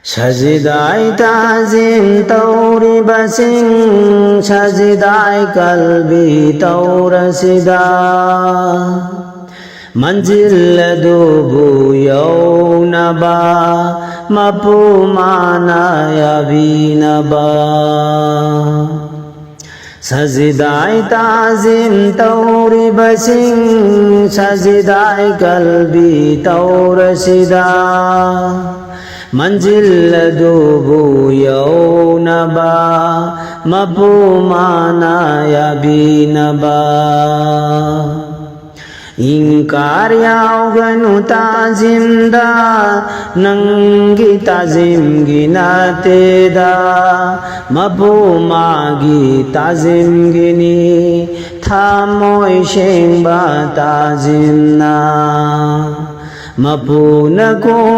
Sajidai tazim tauribasing Sajidai kalbi taurasida Manzil dubu yaunaba Mapumana yavinaba Sajidai tazim tauribasing Sajidai kalbi taurasida Manzil dubu yaunaba Mapumana yabinaba Ingkar yaw ganu tazimda Nanggi tazim ginateda Mapumagi tazim gini Thamoy shengba tazimna Mapuna ko